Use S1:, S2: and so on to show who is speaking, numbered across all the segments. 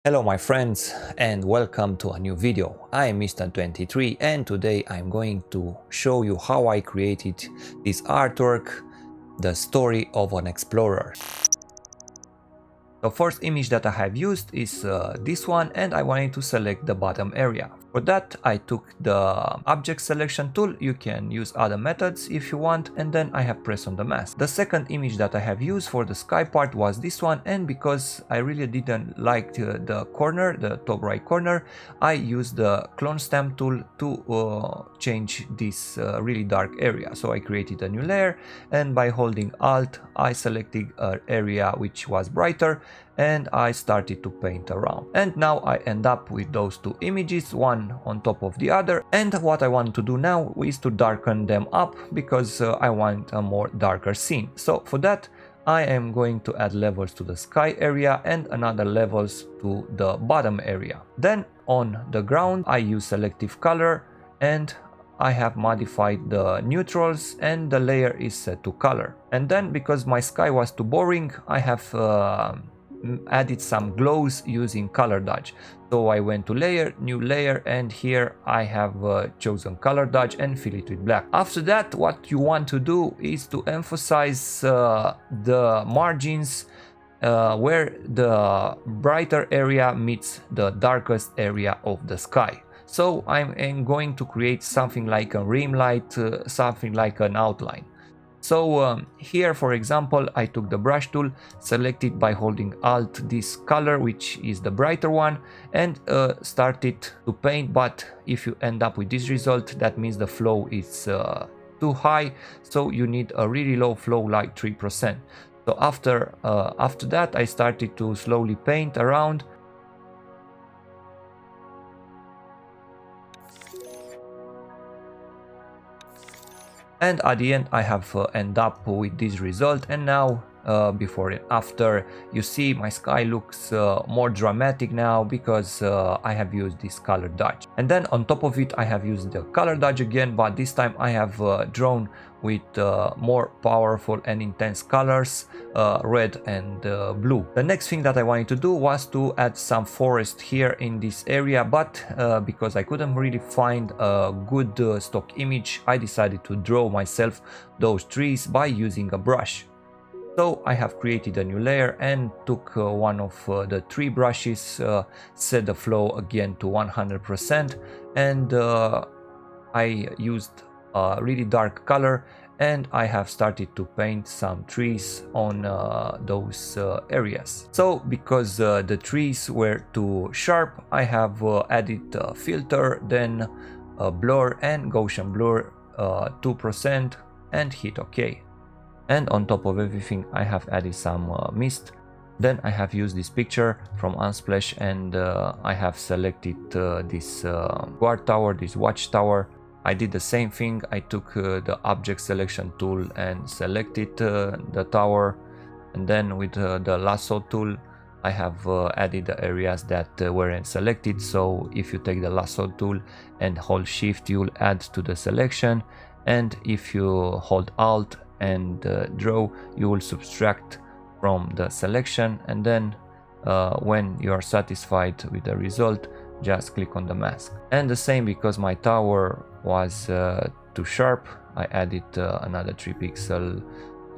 S1: Hello my friends and welcome to a new video. I am Mr23 and today I'm going to show you how I created this artwork, the story of an explorer. The first image that I have used is this one, and I wanted to select the bottom area. For that I took the object selection tool. You can use other methods if you want, and then I have pressed on the mask. The second image that I have used for the sky part was this one, and because I really didn't like the corner, the top right corner, I used the clone stamp tool to change this really dark area. So I created a new layer, and by holding Alt I selected an area which was brighter and I started to paint around. And now I end up with those two images, one on top of the other. And what I want to do now is to darken them up because I want a more darker scene. So for that I am going to add levels to the sky area and another levels to the bottom area. Then on the ground I use selective color and I have modified the neutrals and the layer is set to color. And then because my sky was too boring, I have added some glows using color dodge. So I went to layer, new layer, and here I have chosen color dodge and fill it with black. After that, what you want to do is to emphasize the margins where the brighter area meets the darkest area of the sky. So I'm going to create something like a rim light, something like an outline. So here, for example, I took the brush tool, selected by holding Alt this color, which is the brighter one, and started to paint. But if you end up with this result, that means the flow is too high, so you need a really low flow, like 3%. So after that, I started to slowly paint around. And at the end I have end up with this result, and now before and after, you see my sky looks more dramatic now because I have used this color dodge. And then on top of it I have used the color dodge again, but this time I have drawn with more powerful and intense colors, red and blue. The next thing that I wanted to do was to add some forest here in this area, but because I couldn't really find a good stock image, I decided to draw myself those trees by using a brush. So I have created a new layer and took one of the tree brushes, set the flow again to 100%, and I used a really dark color, and I have started to paint some trees on those areas. So because the trees were too sharp, I have added a filter, then a blur and Gaussian blur 2%, and hit OK. And on top of everything I have added some mist. Then I have used this picture from Unsplash, and I have selected this guard tower, this watchtower. I did the same thing. I took the object selection tool and selected the tower, and then with the lasso tool I have added the areas that weren't selected. So if you take the lasso tool and hold shift, you'll add to the selection, and if you hold Alt and draw, you will subtract from the selection. And then when you are satisfied with the result, just click on the mask. And the same, because my tower was too sharp, I added another 3 pixel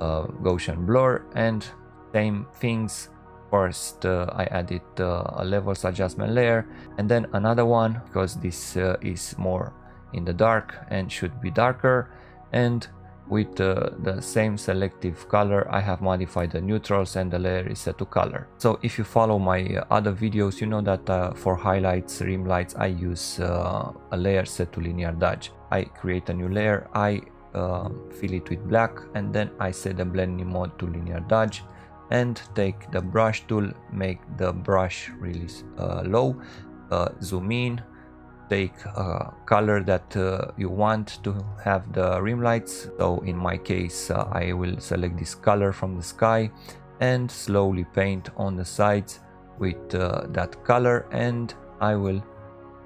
S1: Gaussian blur, and same things. First I added a levels adjustment layer, and then another one because this is more in the dark and should be darker, and with the same selective color I have modified the neutrals and the layer is set to color. So if you follow my other videos, you know that for highlights, rim lights, I use a layer set to linear dodge. I create a new layer, I fill it with black, and then I set the blending mode to linear dodge, and take the brush tool, make the brush really low, zoom in, take a color that you want to have the rim lights. So in my case I will select this color from the sky and slowly paint on the sides with that color, and I will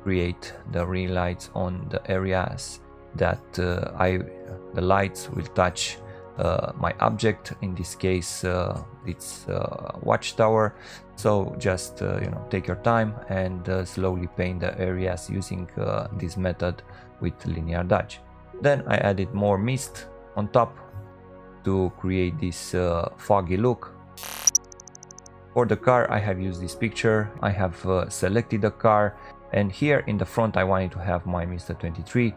S1: create the rim lights on the areas that the lights will touch my object. In this case it's watchtower, so just take your time and slowly paint the areas using this method with linear dodge. Then I added more mist on top to create this foggy look. For the car I have used this picture. I have selected the car, and here in the front I wanted to have my Mr23,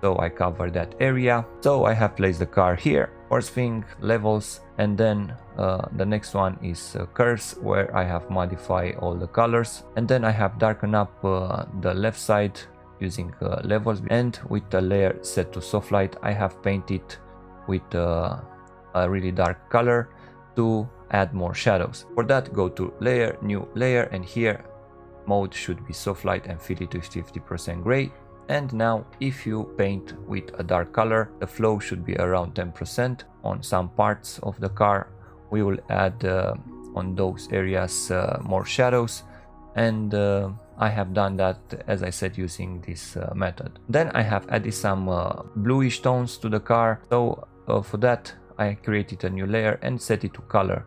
S1: so I covered that area. So I have placed the car here. First thing, levels, and then the next one is curves, where I have modified all the colors, and then I have darkened up the left side using levels, and with the layer set to soft light I have painted with a really dark color to add more shadows. For that, go to layer, new layer, and here mode should be soft light and fill it with 50% gray. And now if you paint with a dark color, the flow should be around 10%. On some parts of the car we will add on those areas more shadows, and I have done that, as I said, using this method. Then I have added some bluish tones to the car, so for that I created a new layer and set it to color,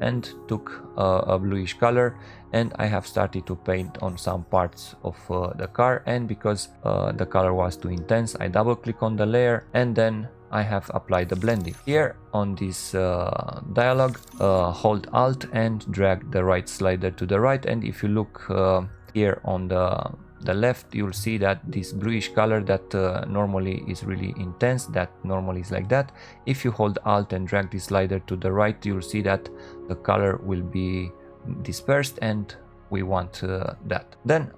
S1: and took a bluish color, and I have started to paint on some parts of the car, and because the color was too intense I double click on the layer, and then I have applied the blending. Here on this dialog, hold Alt and drag the right slider to the right, and if you look here on the left, you'll see that this bluish color that normally is really intense, that normally is like that. If you hold Alt and drag the slider to the right, you'll see that the color will be dispersed, and we want that. Then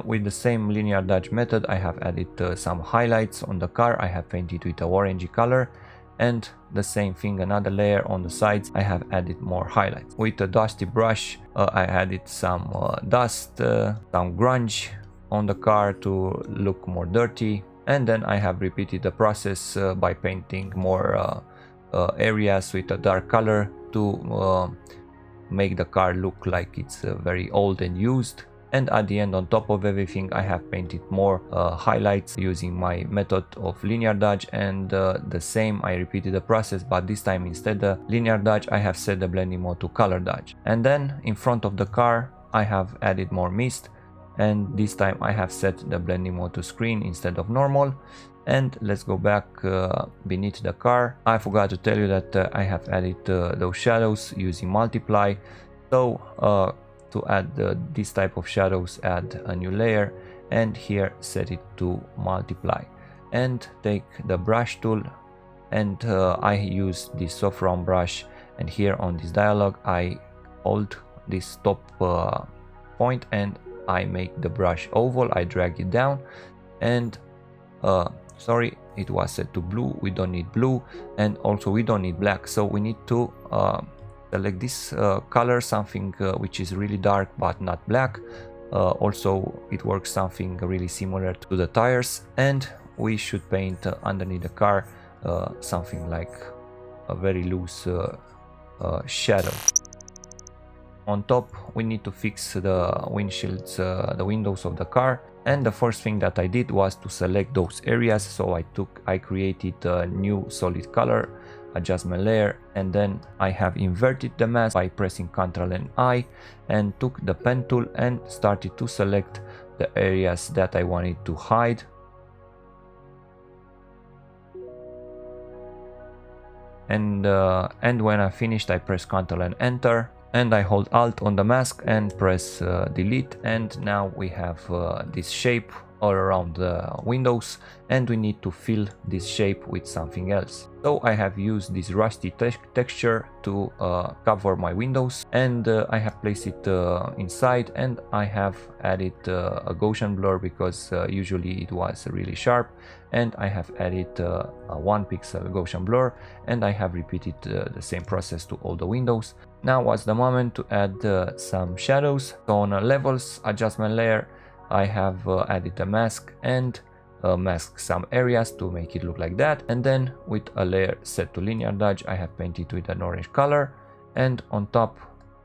S1: with the same linear dodge method I have added some highlights on the car. I have painted with a orangey color, and the same thing, another layer on the sides, I have added more highlights. With a dusty brush I added some dust, some grunge on the car to look more dirty, and then I have repeated the process by painting more areas with a dark color to make the car look like it's very old and used. And at the end, on top of everything, I have painted more highlights using my method of linear dodge, and the same, I repeated the process, but this time instead of linear dodge I have set the blending mode to color dodge. And then in front of the car I have added more mist, and this time I have set the blending mode to screen instead of normal. And let's go back beneath the car. I forgot to tell you that I have added those shadows using multiply. So to add this type of shadows, add a new layer, and here set it to multiply, and take the brush tool, and I use this soft round brush, and here on this dialog I hold this top point and I make the brush oval. I drag it down, and sorry, it was set to blue. We don't need blue, and also we don't need black, so we need to select this color, something which is really dark but not black. Also it works something really similar to the tires, and we should paint underneath the car something like a very loose shadow. On top we need to fix the windshields, the windows of the car, and the first thing that I did was to select those areas. So I created a new solid color adjustment layer, and then I have inverted the mask by pressing Ctrl and I, and took the pen tool and started to select the areas that I wanted to hide. And when I finished, I press Ctrl and Enter, and I hold Alt on the mask and press delete, and now we have this shape all around the windows, and we need to fill this shape with something else. So I have used this rusty texture to cover my windows, and I have placed it inside, and I have added a Gaussian blur because usually it was really sharp, and I have added a 1 pixel Gaussian blur, and I have repeated the same process to all the windows. Now was the moment to add some shadows. So on a levels adjustment layer I have added a mask and mask some areas to make it look like that, and then with a layer set to linear dodge I have painted with an orange color, and on top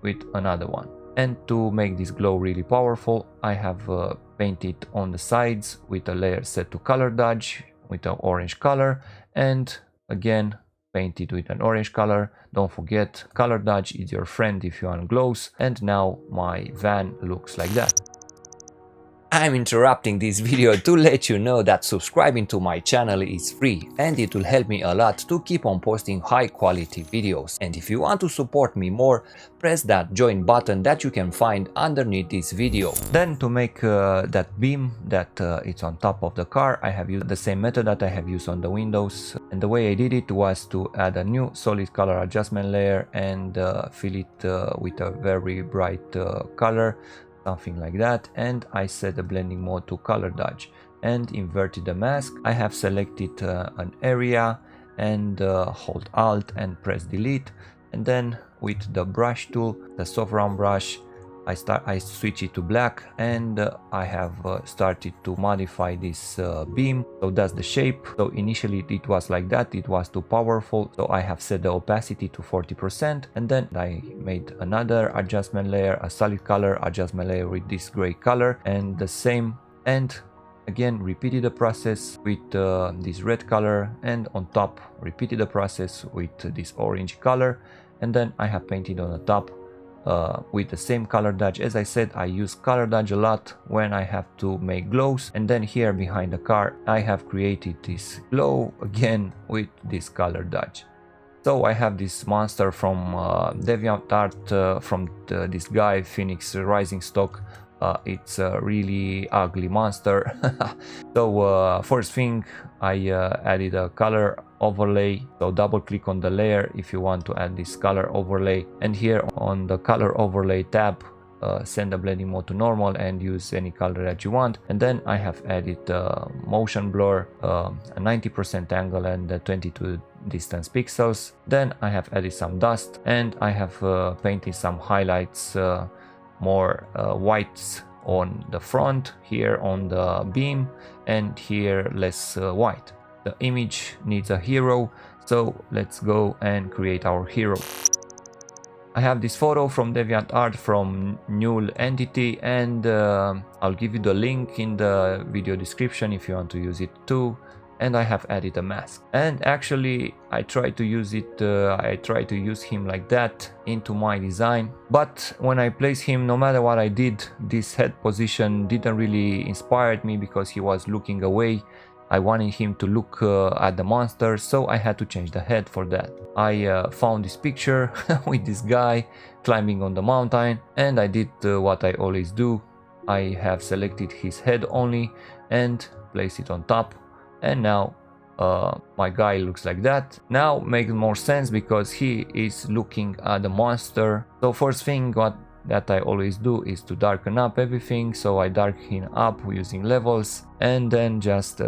S1: with another one. And to make this glow really powerful, I have painted on the sides with a layer set to color dodge with an orange color, and again paint it with an orange color. Don't forget, color dodge is your friend if you want glows. And now my van looks like that. I'm interrupting this video to let you know that subscribing to my channel is free and it will help me a lot to keep on posting high quality videos. And if you want to support me more, press that join button that you can find underneath this video. Then to make that beam that it's on top of the car, I have used the same method that I have used on the windows. And the way I did it was to add a new solid color adjustment layer and fill it with a very bright color. Something like that, and I set the blending mode to color dodge and inverted the mask. I have selected an area and hold alt and press delete, and then with the brush tool, the soft round brush, I switch it to black, and I have started to modify this beam. So that's the shape. So initially it was like that, it was too powerful, so I have set the opacity to 40%, and then I made another adjustment layer, a solid color adjustment layer with this gray color, and the same, and again repeated the process with this red color, and on top repeated the process with this orange color, and then I have painted on the top with the same color dodge. As I said, I use color dodge a lot when I have to make glows, and then here behind the car I have created this glow again with this color dodge. So I have this monster from DeviantArt from this guy Phoenix Rising stock. It's a really ugly monster. So first thing, I added a color overlay. So double click on the layer if you want to add this color overlay, and here on the color overlay tab, send the blending mode to normal and use any color that you want. And then I have added motion blur, a 90% angle and 22 distance pixels. Then I have added some dust, and I have painted some highlights, more whites on the front, here on the beam, and here less white. The image needs a hero, so let's go and create our hero. I have this photo from DeviantArt from Null Entity, and I'll give you the link in the video description if you want to use it too. And I have added a mask, and actually I try to use it, I try to use him like that into my design, but when I place him, no matter what I did, this head position didn't really inspire me because he was looking away. I wanted him to look at the monster, so I had to change the head for that. I found this picture with this guy climbing on the mountain, and I did what I always do. I have selected his head only and placed it on top. And now my guy looks like that. Now makes more sense because he is looking at the monster. So first thing that I always do is to darken up everything. So I darken up using levels, and then just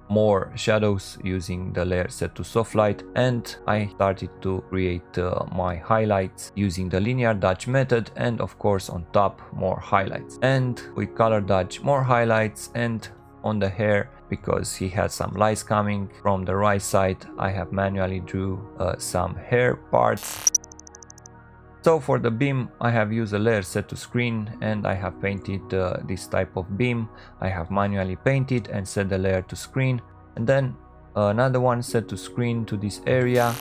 S1: more shadows using the layer set to soft light. And I started to create my highlights using the linear dodge method, and of course on top more highlights, and with color dodge more highlights. And on the hair, because he had some lights coming from the right side, I have manually drew some hair parts. So for the beam, I have used a layer set to screen, and I have painted this type of beam. I have manually painted and set the layer to screen, and then another one set to screen to this area.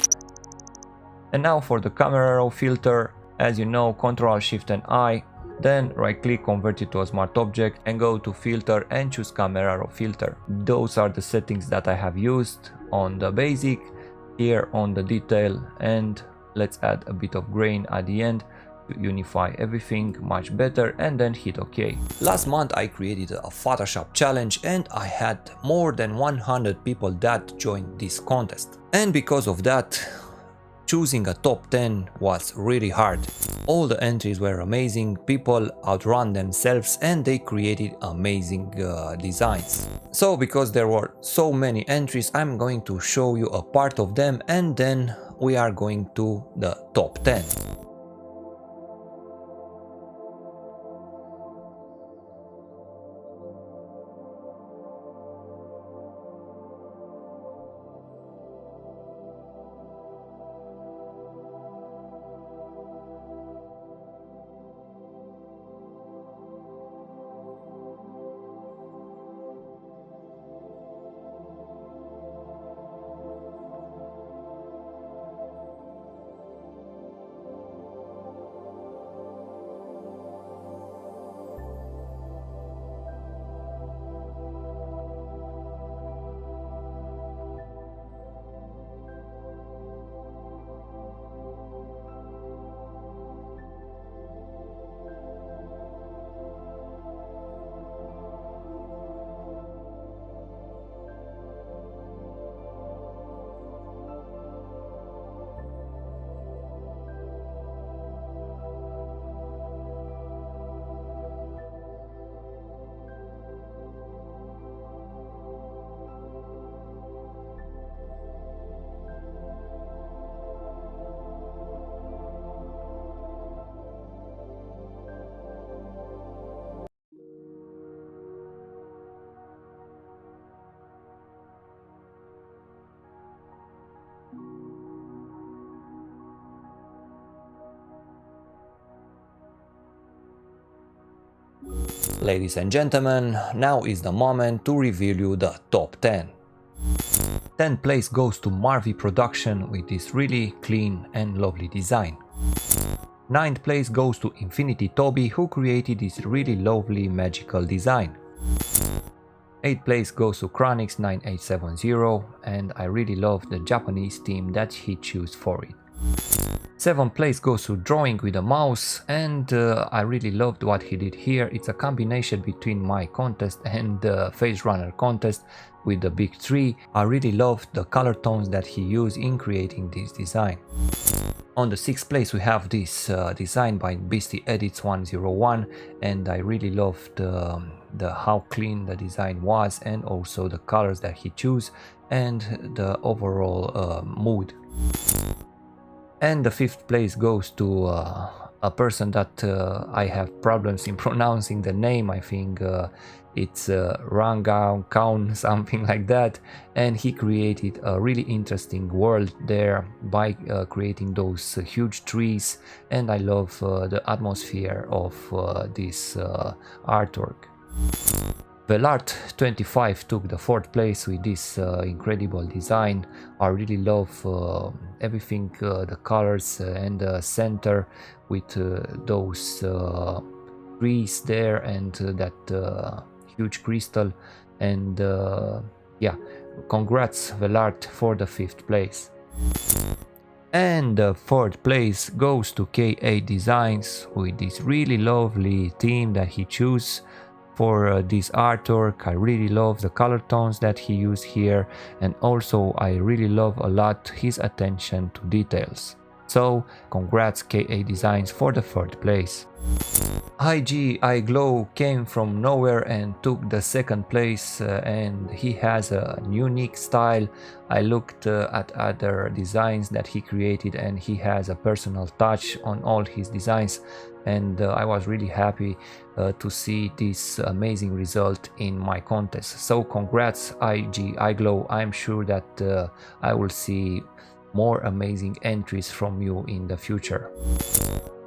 S1: And now for the camera raw filter, as you know, Ctrl Shift and I, then right click, convert it to a smart object, and go to filter and choose camera raw filter. Those are the settings that I have used on the basic. Here on the detail, and let's add a bit of grain at the end to unify everything much better, and then hit OK. Last month I created a Photoshop challenge, and I had more than 100 people that joined this contest, and because of that, choosing a top 10 was really hard. All the entries were amazing, people outrun themselves, and they created amazing designs. So because there were so many entries, I'm going to show you a part of them, and then we are going to the top 10. Ladies and gentlemen, now is the moment to reveal you the top 10. 10th place goes to Marvi Production with this really clean and lovely design. 9th place goes to Infinity Toby, who created this really lovely magical design. 8th place goes to Chronix9870, and I really love the Japanese theme that he chose for it. 7th place goes to Drawing with a Mouse, and I really loved what he did here. It's a combination between my contest and the Phase Runner contest with the big tree. I really loved the color tones that he used in creating this design. On the 6th place we have this design by Beastie Edits 101, and I really loved how clean the design was, and also the colors that he chose and the overall mood. And the 5th place goes to a person that I have problems in pronouncing the name. I think it's Ranga Kaun, something like that, and he created a really interesting world there by creating those huge trees, and I love the atmosphere of this artwork. Velart25 took the 4th place with this incredible design. I really love everything, the colors and the center with those trees there and that huge crystal, and yeah, congrats Velart for the 5th place. And the 4th place goes to KA Designs with this really lovely theme that he chose for this artwork. I really love the color tones that he used here, and also I really love a lot his attention to details. So congrats KA Designs for the 3rd place. iGlow came from nowhere and took the 2nd place, and he has a unique style. I looked at other designs that he created, and he has a personal touch on all his designs, and I was really happy to see this amazing result in my contest. So congrats iGlow. I'm sure that I will see more amazing entries from you in the future.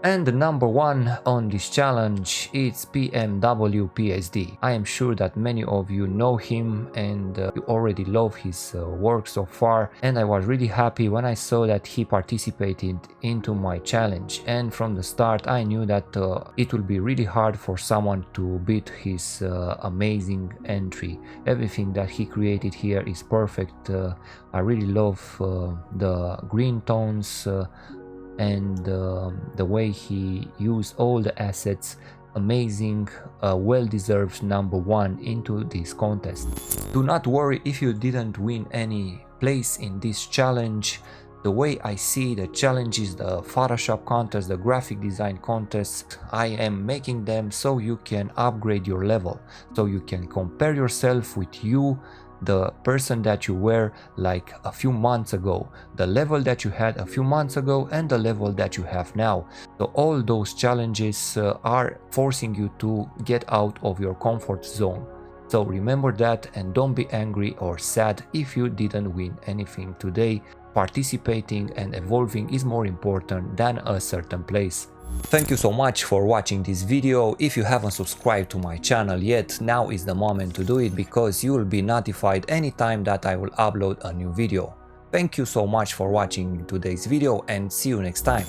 S1: And the number 1 on this challenge is PMW PSD. I am sure that many of you know him and you already love his work so far, and I was really happy when I saw that he participated into my challenge, and from the start I knew that it will be really hard for someone to beat his amazing entry. Everything that he created here is perfect. I really love the green tones and the way he used all the assets. Amazing, well-deserved number 1 into this contest. Do not worry if you didn't win any place in this challenge. The way I see the challenges, the Photoshop contest, the graphic design contest, I am making them so you can upgrade your level, so you can compare yourself with you, the person that you were like a few months ago, the level that you had a few months ago and the level that you have now. So all those challenges are forcing you to get out of your comfort zone. So remember that, and don't be angry or sad if you didn't win anything today. Participating and evolving is more important than a certain place. Thank you so much for watching this video. If you haven't subscribed to my channel yet, now is the moment to do it, because you will be notified anytime that I will upload a new video. Thank you so much for watching today's video, and see you next time.